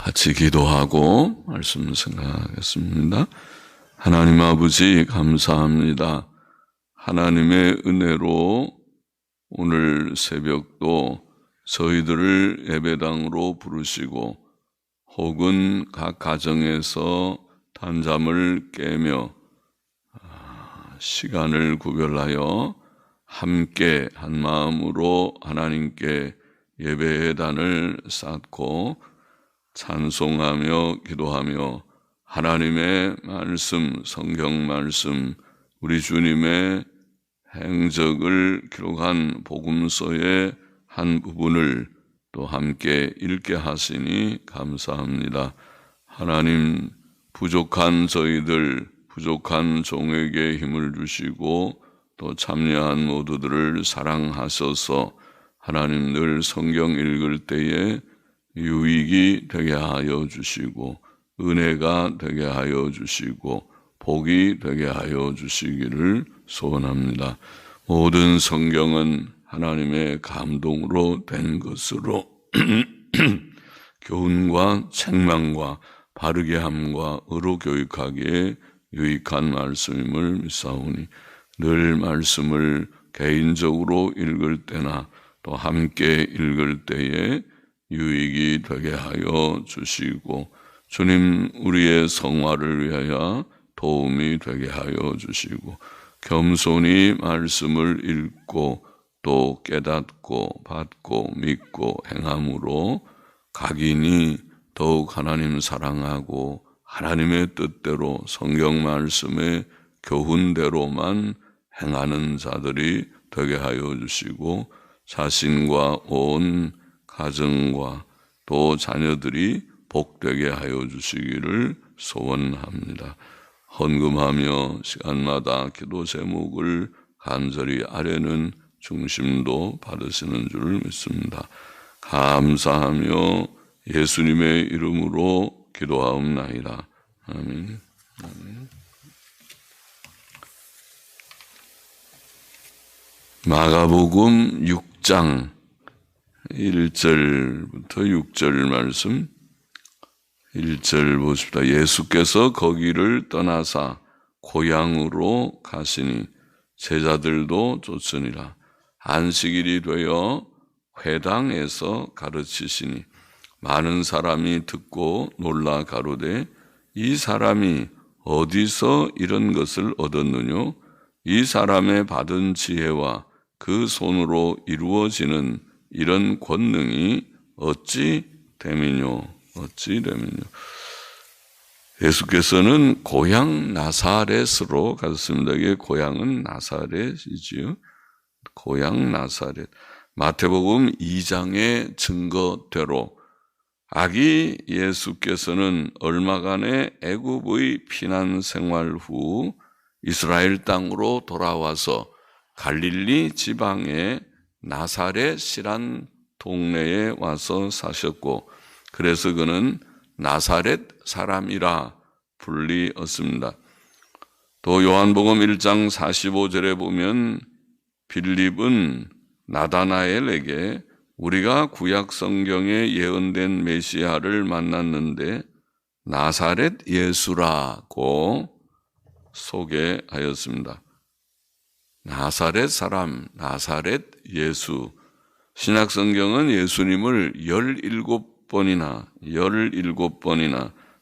같이 기도하고 말씀 생각하겠습니다. 하나님 아버지 감사합니다. 하나님의 은혜로 오늘 새벽도 저희들을 예배당으로 부르시고 혹은 각 가정에서 단잠을 깨며 시간을 구별하여 함께 한 마음으로 하나님께 예배단을 쌓고 찬송하며 기도하며 하나님의 말씀, 성경 말씀, 우리 주님의 행적을 기록한 복음서의 한 부분을 또 함께 읽게 하시니 감사합니다. 하나님, 부족한 저희들, 부족한 종에게 힘을 주시고 또 참여한 모두들을 사랑하셔서 하나님 늘 성경 읽을 때에 유익이 되게 하여 주시고 은혜가 되게 하여 주시고 복이 되게 하여 주시기를 소원합니다. 모든 성경은 하나님의 감동으로 된 것으로 교훈과 책망과 바르게 함과 의로 교육하기에 유익한 말씀임을 믿사오니 늘 말씀을 개인적으로 읽을 때나 또 함께 읽을 때에 유익이 되게 하여 주시고 주님 우리의 성화를 위하여 도움이 되게 하여 주시고 겸손히 말씀을 읽고 또 깨닫고 받고 믿고 행함으로 각인이 더욱 하나님 사랑하고 하나님의 뜻대로 성경 말씀의 교훈대로만 행하는 자들이 되게 하여 주시고 자신과 온 가정과 또 자녀들이 복되게 하여 주시기를 소원합니다. 헌금하며 시간마다 기도 제목을 간절히 아뢰는 중심도 받으시는 줄 믿습니다. 감사하며 예수님의 이름으로 기도하옵나이다. 아멘. 아멘. 마가복음 6장 1절부터 6절 말씀 1절 보십시다. 예수께서 거기를 떠나사 고향으로 가시니 제자들도 쫓으니라. 안식일이 되어 회당에서 가르치시니 많은 사람이 듣고 놀라 가로되 이 사람이 어디서 이런 것을 얻었느뇨? 이 사람의 받은 지혜와 그 손으로 이루어지는 이런 권능이 어찌 됨이뇨? 어찌 됨이뇨? 예수께서는 고향 나사렛으로 가셨습니다. 이게 고향은 나사렛이지요. 고향 나사렛. 마태복음 2장의 증거대로 아기 예수께서는 얼마간의 애굽의 피난 생활 후 이스라엘 땅으로 돌아와서 갈릴리 지방의 나사렛이란 동네에 와서 사셨고 그래서 그는 나사렛 사람이라 불리었습니다. 또 요한복음 1장 45절에 보면 빌립은 나다나엘에게 우리가 구약 성경에 예언된 메시아를 만났는데 나사렛 예수라고 소개하였습니다. 나사렛 사람, 나사렛 예수. 신약 성경은 예수님을 17번이나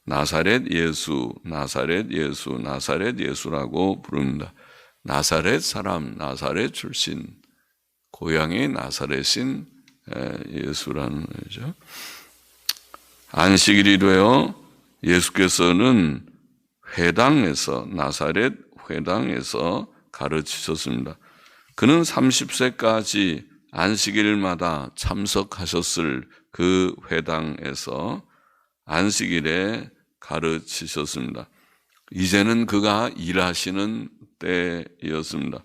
나사렛 예수, 나사렛 예수, 나사렛 예수라고 부릅니다. 나사렛 사람, 나사렛 출신, 고향이 나사렛인 예수라는 거죠. 안식일이 되어 예수께서는 회당에서 나사렛 회당에서 가르치셨습니다. 그는 30세까지 안식일마다 참석하셨을 그 회당에서 안식일에 가르치셨습니다. 이제는 그가 일하시는 때였습니다.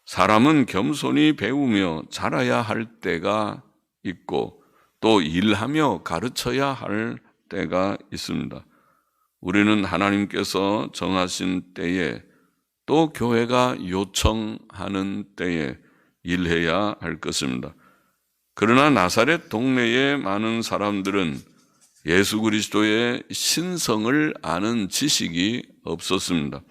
사람은 겸손히 배우며 자라야 할 때가 있고 또 일하며 가르쳐야 할 때가 있습니다. 우리는 하나님께서 정하신 때에 또 교회가 요청하는 때에 일해야 할 것입니다. 그러나 나사렛 동네의 많은 사람들은 예수 그리스도의 신성을 아는 지식이 없었습니다.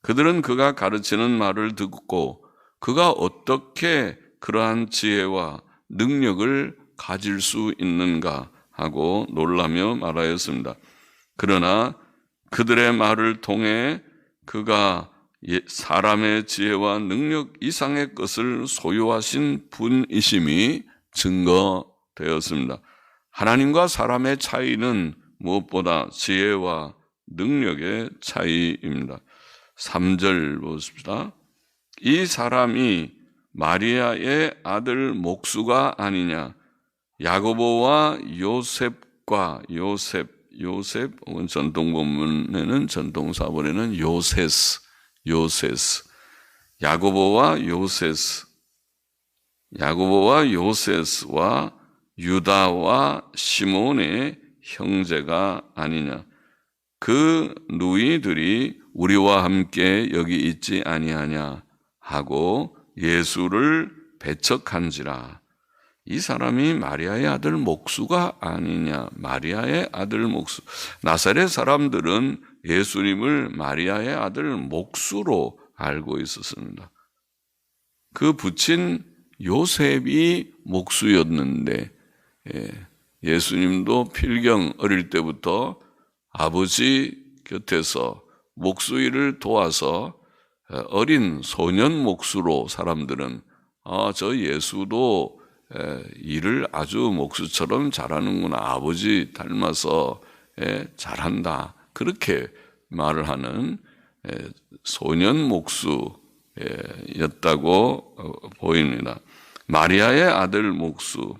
그들은 그가 가르치는 말을 듣고 그가 어떻게 그러한 지혜와 능력을 가질 수 있는가 하고 놀라며 말하였습니다. 그러나 그들의 말을 통해 그가 사람의 지혜와 능력 이상의 것을 소유하신 분이심이 증거되었습니다. 하나님과 사람의 차이는 무엇보다 지혜와 능력의 차이입니다. 3절 보십시다. 이 사람이 마리아의 아들 목수가 아니냐. 야고보와 요셉과 요셉 혹은 전통본문에는 전통사본에는 요세스 야고보와 요세스와 유다와 시몬의 형제가 아니냐. 그 누이들이 우리와 함께 여기 있지 아니하냐 하고 예수를 배척한지라. 이 사람이 마리아의 아들 목수가 아니냐. 마리아의 아들 목수. 나사렛 사람들은 예수님을 마리아의 아들 목수로 알고 있었습니다. 그 부친 요셉이 목수였는데 예수님도 필경 어릴 때부터 아버지 곁에서 목수 일을 도와서 어린 소년 목수로 사람들은 저 예수도 일을 아주 목수처럼 잘하는구나. 아버지 닮아서 잘한다. 그렇게 말을 하는 소년 목수였다고 보입니다. 마리아의 아들 목수,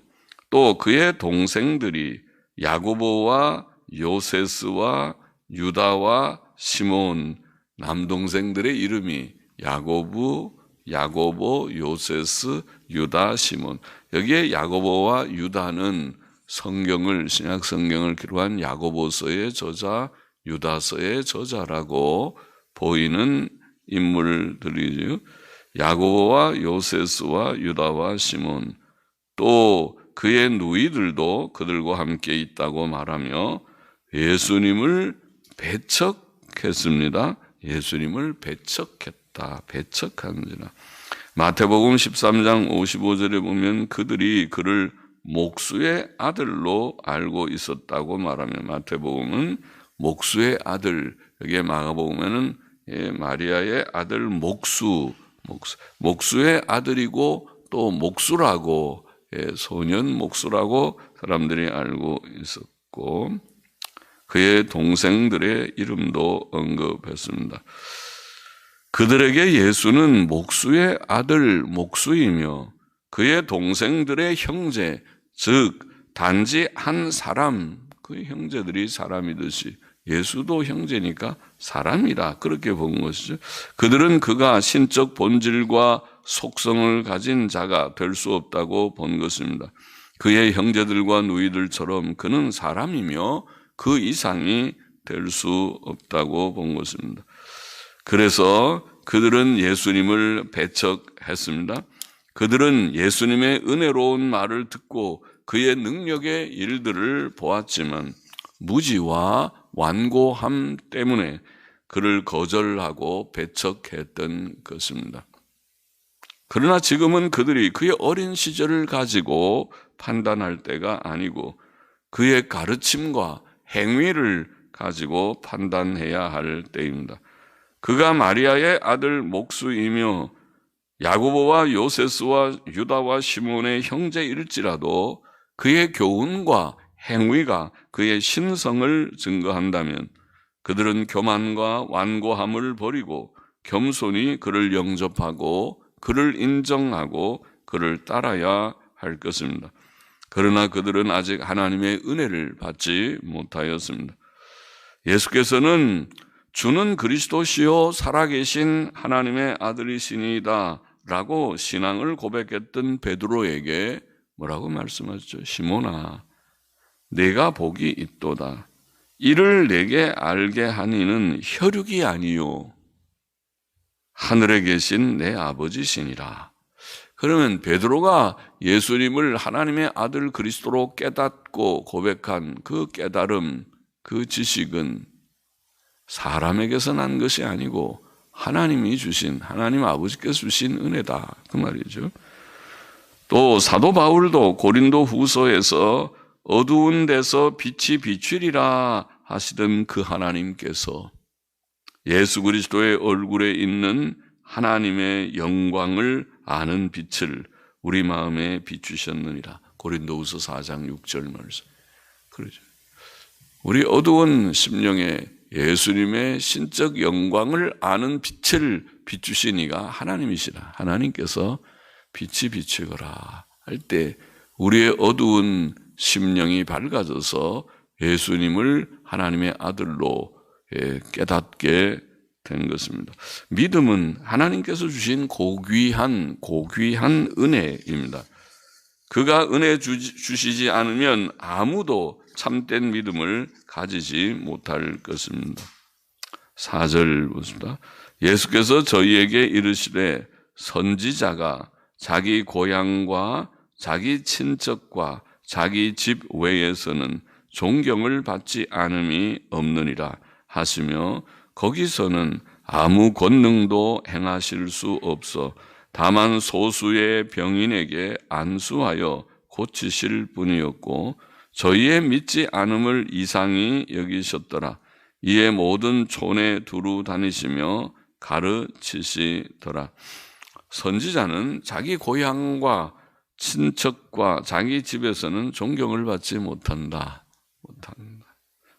또 그의 동생들이 야고보와 요세스와 유다와 시몬, 남동생들의 이름이 야고보, 요세스, 유다, 시몬. 여기에 야고보와 유다는 신약 성경을 기록한 야고보서의 저자, 유다서의 저자라고 보이는 인물들이죠. 야고보와 요세스와 유다와 시몬, 또 그의 누이들도 그들과 함께 있다고 말하며 예수님을 배척했습니다. 예수님을 배척한지라. 마태복음 13장 55절에 보면 그들이 그를 목수의 아들로 알고 있었다고 말하며, 마태복음은 목수의 아들, 여기에 마가복음에는 마리아의 아들 목수의 아들이고 또 목수라고, 소년 목수라고 사람들이 알고 있었고, 그의 동생들의 이름도 언급했습니다. 그들에게 예수는 목수의 아들 목수이며 그의 동생들의 형제, 즉 단지 한 사람, 그 형제들이 사람이듯이 예수도 형제니까 사람이라 그렇게 본 것이죠. 그들은 그가 신적 본질과 속성을 가진 자가 될 수 없다고 본 것입니다. 그의 형제들과 누이들처럼 그는 사람이며 그 이상이 될 수 없다고 본 것입니다. 그래서 그들은 예수님을 배척했습니다. 그들은 예수님의 은혜로운 말을 듣고 그의 능력의 일들을 보았지만 무지와 완고함 때문에 그를 거절하고 배척했던 것입니다. 그러나 지금은 그들이 그의 어린 시절을 가지고 판단할 때가 아니고 그의 가르침과 행위를 가지고 판단해야 할 때입니다. 그가 마리아의 아들 목수이며 야고보와 요세스와 유다와 시몬의 형제일지라도 그의 교훈과 행위가 그의 신성을 증거한다면 그들은 교만과 완고함을 버리고 겸손히 그를 영접하고 그를 인정하고 그를 따라야 할 것입니다. 그러나 그들은 아직 하나님의 은혜를 받지 못하였습니다. 예수께서는 주는 그리스도시요 살아계신 하나님의 아들이시니이다 라고 신앙을 고백했던 베드로에게 뭐라고 말씀하셨죠? 시몬아, 내가 복이 있도다. 이를 내게 알게 하니는 혈육이 아니요 하늘에 계신 내 아버지시니라. 그러면 베드로가 예수님을 하나님의 아들 그리스도로 깨닫고 고백한 그 깨달음, 그 지식은 사람에게서 난 것이 아니고 하나님이 주신, 하나님 아버지께서 주신 은혜다, 그 말이죠. 또 사도 바울도 고린도 후서에서 어두운 데서 빛이 비추리라 하시던 그 하나님께서 예수 그리스도의 얼굴에 있는 하나님의 영광을 아는 빛을 우리 마음에 비추셨느니라. 고린도후서 4장 6절 말씀. 그러죠. 우리 어두운 심령에 예수님의 신적 영광을 아는 빛을 비추신 이가 하나님이시라. 하나님께서 빛이 비추거라 할 때 우리의 어두운 심령이 밝아져서 예수님을 하나님의 아들로 깨닫게 된 것입니다. 믿음은 하나님께서 주신 고귀한 은혜입니다. 그가 은혜 주시지 않으면 아무도 참된 믿음을 가지지 못할 것입니다. 4절 보십니다. 예수께서 저희에게 이르시되 선지자가 자기 고향과 자기 친척과 자기 집 외에서는 존경을 받지 않음이 없느니라 하시며 거기서는 아무 권능도 행하실 수 없어 다만 소수의 병인에게 안수하여 고치실 뿐이었고 저희의 믿지 않음을 이상히 여기셨더라. 이에 모든 촌에 두루 다니시며 가르치시더라. 선지자는 자기 고향과 친척과 자기 집에서는 존경을 받지 못한다.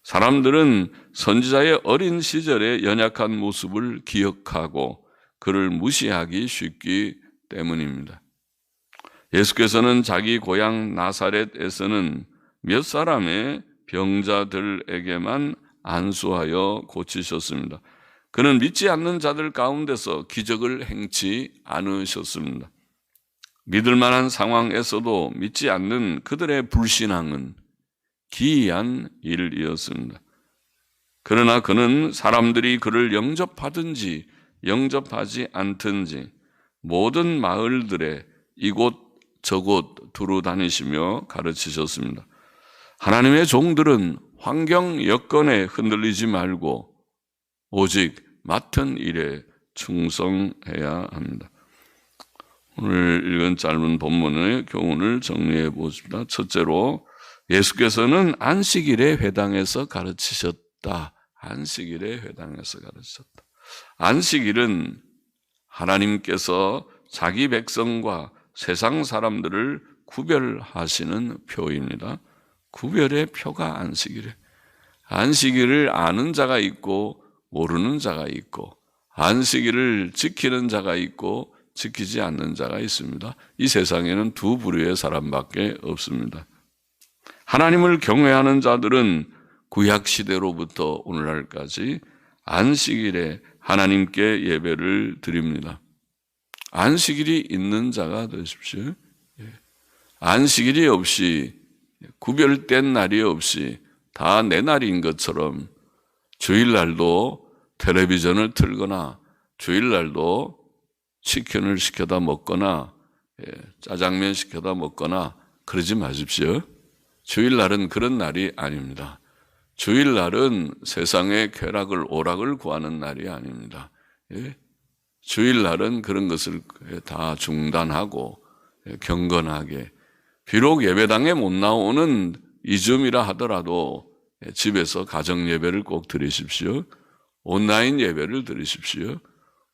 사람들은 선지자의 어린 시절의 연약한 모습을 기억하고 그를 무시하기 쉽기 때문입니다. 예수께서는 자기 고향 나사렛에서는 몇 사람의 병자들에게만 안수하여 고치셨습니다. 그는 믿지 않는 자들 가운데서 기적을 행치 않으셨습니다. 믿을 만한 상황에서도 믿지 않는 그들의 불신앙은 기이한 일이었습니다. 그러나 그는 사람들이 그를 영접하든지 영접하지 않든지 모든 마을들에 이곳 저곳 두루 다니시며 가르치셨습니다. 하나님의 종들은 환경 여건에 흔들리지 말고 오직 맡은 일에 충성해야 합니다. 오늘 읽은 짧은 본문의 교훈을 정리해 보십니다. 첫째로 예수께서는 안식일에 회당에서 가르치셨다. 안식일에 회당에서 가르치셨다. 안식일은 하나님께서 자기 백성과 세상 사람들을 구별하시는 표입니다. 구별의 표가 안식일에. 안식일을 아는 자가 있고 모르는 자가 있고 안식일을 지키는 자가 있고 지키지 않는 자가 있습니다. 이 세상에는 두 부류의 사람밖에 없습니다. 하나님을 경외하는 자들은 구약시대로부터 오늘날까지 안식일에 하나님께 예배를 드립니다. 안식일이 있는 자가 되십시오. 안식일이 없이 구별된 날이 없이 다 내 날인 것처럼 주일날도 텔레비전을 틀거나 주일날도 치킨을 시켜다 먹거나 짜장면 시켜다 먹거나 그러지 마십시오. 주일날은 그런 날이 아닙니다. 주일날은 세상의 쾌락을 오락을 구하는 날이 아닙니다. 주일날은 그런 것을 다 중단하고 경건하게 비록 예배당에 못 나오는 이즘이라 하더라도 집에서 가정 예배를 꼭 드리십시오. 온라인 예배를 드리십시오.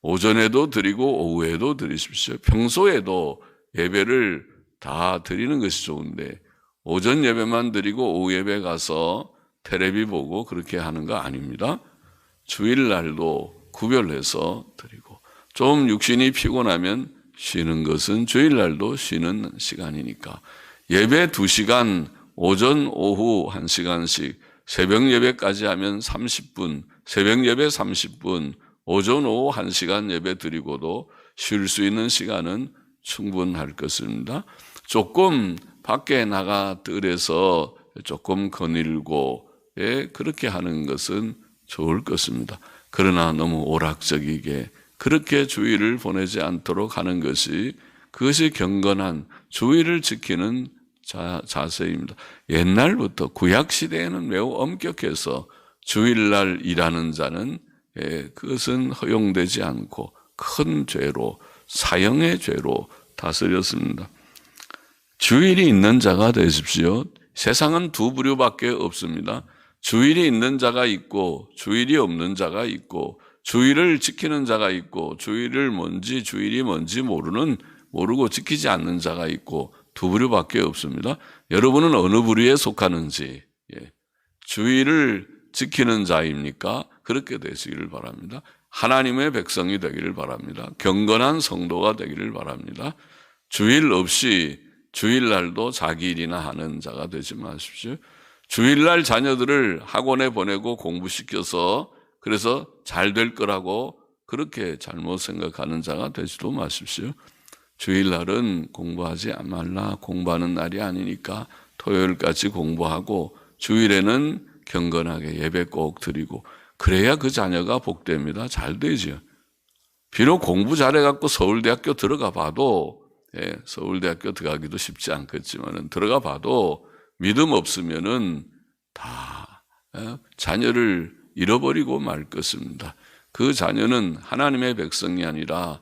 오전에도 드리고 오후에도 드리십시오. 평소에도 예배를 다 드리는 것이 좋은데 오전 예배만 드리고 오후 예배 가서 텔레비 보고 그렇게 하는 거 아닙니다. 주일날도 구별해서 드리고 좀 육신이 피곤하면 쉬는 것은 주일날도 쉬는 시간이니까 예배 2시간 오전 오후 1시간씩 새벽 예배까지 하면 30분 새벽 예배 30분 오전 오후 1시간 예배 드리고도 쉴 수 있는 시간은 충분할 것입니다. 조금 밖에 나가 뜰에서 조금 거닐고 그렇게 하는 것은 좋을 것입니다. 그러나 너무 오락적이게 그렇게 주일을 보내지 않도록 하는 것이 그것이 경건한 주의를 지키는 자세입니다. 옛날부터 구약시대에는 매우 엄격해서 주일날 일하는 자는 그것은 허용되지 않고 큰 죄로, 사형의 죄로 다스렸습니다. 주일이 있는 자가 되십시오. 세상은 두 부류밖에 없습니다. 주일이 있는 자가 있고 주일이 없는 자가 있고, 주일을 지키는 자가 있고 주일이 뭔지 모르고 지키지 않는 자가 있고, 두 부류밖에 없습니다. 여러분은 어느 부류에 속하는지, 주일을 지키는 자입니까? 그렇게 되시기를 바랍니다. 하나님의 백성이 되기를 바랍니다. 경건한 성도가 되기를 바랍니다. 주일 없이 주일날도 자기 일이나 하는 자가 되지 마십시오. 주일날 자녀들을 학원에 보내고 공부시켜서 그래서 잘 될 거라고 그렇게 잘못 생각하는 자가 되지도 마십시오. 주일날은 공부하지 말라, 공부하는 날이 아니니까 토요일까지 공부하고 주일에는 경건하게 예배 꼭 드리고, 그래야 그 자녀가 복됩니다. 잘 되죠. 비록 공부 잘해갖고 서울대학교 들어가 봐도, 서울대학교 들어가기도 쉽지 않겠지만 들어가 봐도 믿음 없으면은 다 자녀를 잃어버리고 말 것입니다. 그 자녀는 하나님의 백성이 아니라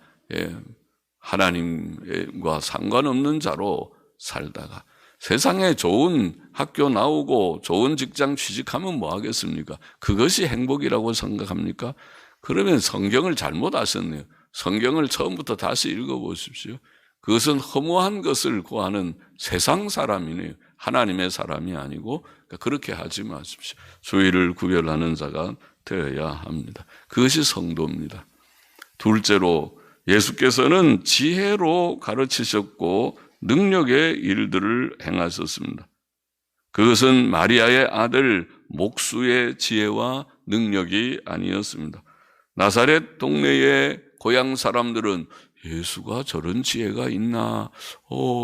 하나님과 상관없는 자로 살다가 세상에 좋은 학교 나오고 좋은 직장 취직하면 뭐 하겠습니까? 그것이 행복이라고 생각합니까? 그러면 성경을 잘못 아셨네요. 성경을 처음부터 다시 읽어보십시오. 그것은 허무한 것을 구하는 세상 사람이네요. 하나님의 사람이 아니고, 그러니까 그렇게 하지 마십시오. 주의를 구별하는 자가 되어야 합니다. 그것이 성도입니다. 둘째로, 예수께서는 지혜로 가르치셨고 능력의 일들을 행하셨습니다. 그것은 마리아의 아들 목수의 지혜와 능력이 아니었습니다. 나사렛 동네의 고향 사람들은 예수가 저런 지혜가 있나?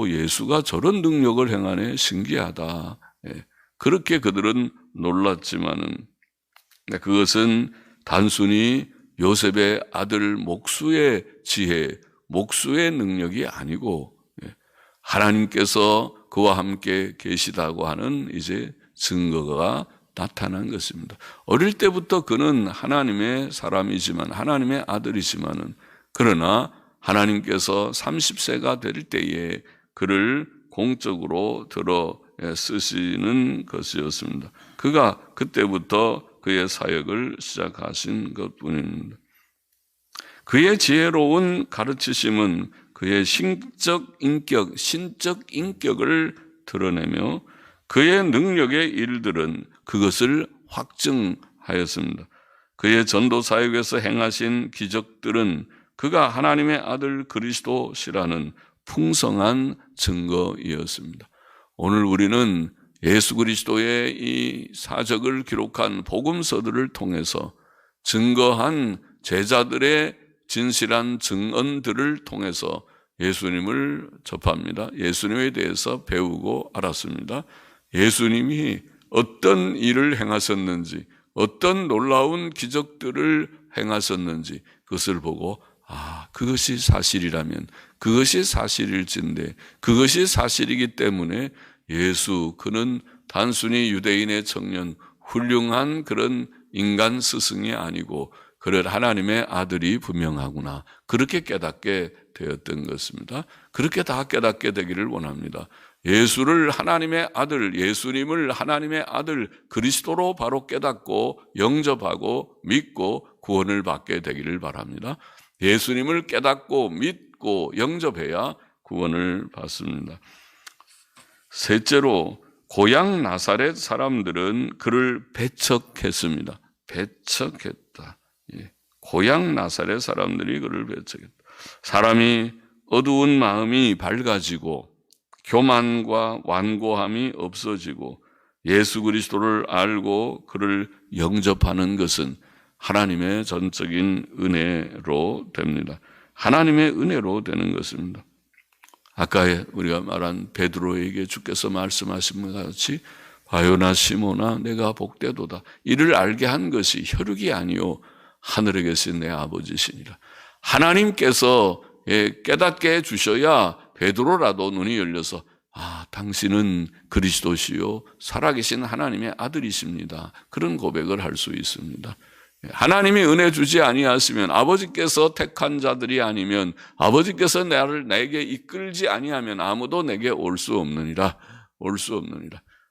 예수가 저런 능력을 행하네? 신기하다. 그렇게 그들은 놀랐지만은, 그것은 단순히 요셉의 아들 목수의 지혜, 목수의 능력이 아니고 하나님께서 그와 함께 계시다고 하는 이제 증거가 나타난 것입니다. 어릴 때부터 그는 하나님의 사람이지만, 하나님의 아들이지만은, 그러나 하나님께서 30세가 될 때에 그를 공적으로 들어 쓰시는 것이었습니다. 그가 그때부터 그의 사역을 시작하신 것뿐입니다. 그의 지혜로운 가르치심은 그의 신적 인격을 드러내며 그의 능력의 일들은 그것을 확증하였습니다. 그의 전도 사역에서 행하신 기적들은 그가 하나님의 아들 그리스도시라는 풍성한 증거이었습니다. 오늘 우리는 예수 그리스도의 이 사적을 기록한 복음서들을 통해서 증거한 제자들의 진실한 증언들을 통해서 예수님을 접합니다. 예수님에 대해서 배우고 알았습니다. 예수님이 어떤 일을 행하셨는지, 어떤 놀라운 기적들을 행하셨는지 그것을 보고 그것이 사실이라면, 그것이 사실일진데, 그것이 사실이기 때문에 그는 단순히 유대인의 청년, 훌륭한 그런 인간 스승이 아니고 그런 하나님의 아들이 분명하구나, 그렇게 깨닫게 되었던 것입니다. 그렇게 다 깨닫게 되기를 원합니다. 예수를 하나님의 아들, 예수님을 하나님의 아들 그리스도로 바로 깨닫고 영접하고 믿고 구원을 받게 되기를 바랍니다. 예수님을 깨닫고 믿고 영접해야 구원을 받습니다. 셋째로, 고향 나사렛 사람들은 그를 배척했습니다. 배척했다. 고향 나사렛 사람들이 그를 배척했다. 사람이 어두운 마음이 밝아지고 교만과 완고함이 없어지고 예수 그리스도를 알고 그를 영접하는 것은 하나님의 전적인 은혜로 됩니다. 하나님의 은혜로 되는 것입니다. 아까 우리가 말한 베드로에게 주께서 말씀하신 것 같이 바요나 시모나 내가 복되도다, 이를 알게 한 것이 혈육이 아니요 하늘에 계신 내 아버지시니라. 하나님께서 깨닫게 해주셔야 베드로라도 눈이 열려서 당신은 그리스도시요 살아계신 하나님의 아들이십니다. 그런 고백을 할 수 있습니다. 하나님이 은혜 주지 아니하시면, 아버지께서 택한 자들이 아니면, 아버지께서 내게 이끌지 아니하면 아무도 내게 올 수 없느니라.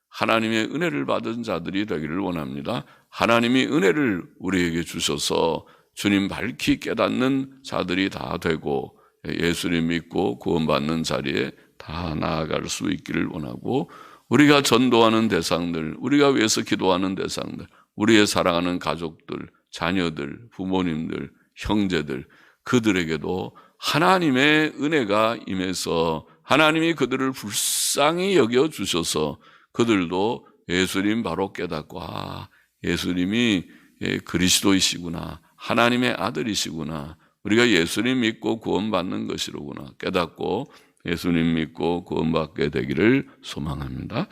하나님의 은혜를 받은 자들이 되기를 원합니다. 하나님이 은혜를 우리에게 주셔서 주님 밝히 깨닫는 자들이 다 되고 예수님 믿고 구원받는 자리에 다 나아갈 수 있기를 원하고, 우리가 전도하는 대상들, 우리가 위해서 기도하는 대상들, 우리의 사랑하는 가족들, 자녀들, 부모님들, 형제들, 그들에게도 하나님의 은혜가 임해서 하나님이 그들을 불쌍히 여겨주셔서 그들도 예수님 바로 깨닫고 예수님이 그리스도이시구나, 하나님의 아들이시구나, 우리가 예수님 믿고 구원받는 것이로구나 깨닫고 예수님 믿고 구원받게 되기를 소망합니다.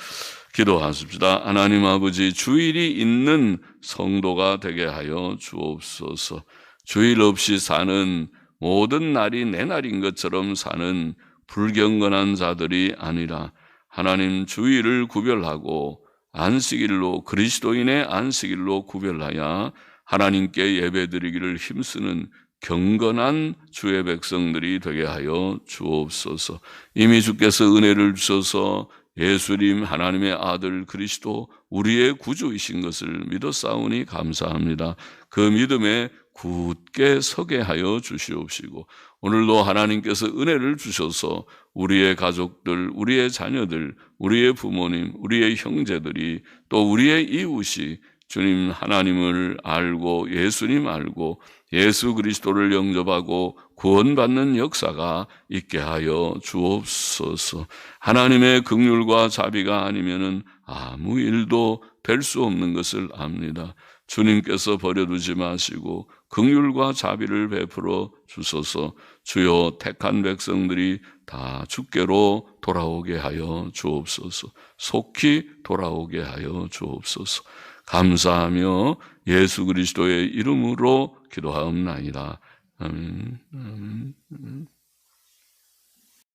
기도하십시다. 하나님 아버지, 주일이 있는 성도가 되게 하여 주옵소서. 주일 없이 사는, 모든 날이 내 날인 것처럼 사는 불경건한 자들이 아니라 하나님 주일을 구별하고 안식일로, 그리스도인의 안식일로 구별하여 하나님께 예배드리기를 힘쓰는 경건한 주의 백성들이 되게 하여 주옵소서. 이미 주께서 은혜를 주셔서 예수님 하나님의 아들 그리스도 우리의 구주이신 것을 믿었사오니 감사합니다. 그 믿음에 굳게 서게 하여 주시옵시고, 오늘도 하나님께서 은혜를 주셔서 우리의 가족들, 우리의 자녀들, 우리의 부모님, 우리의 형제들이, 또 우리의 이웃이 주님 하나님을 알고 예수님 알고 예수 그리스도를 영접하고 구원받는 역사가 있게 하여 주옵소서. 하나님의 긍휼과 자비가 아니면은 아무 일도 될 수 없는 것을 압니다. 주님께서 버려두지 마시고 긍휼과 자비를 베풀어 주소서. 주여, 택한 백성들이 다 주께로 돌아오게 하여 주옵소서. 속히 돌아오게 하여 주옵소서. 감사하며 예수 그리스도의 이름으로 기도하옵나이다. 아멘.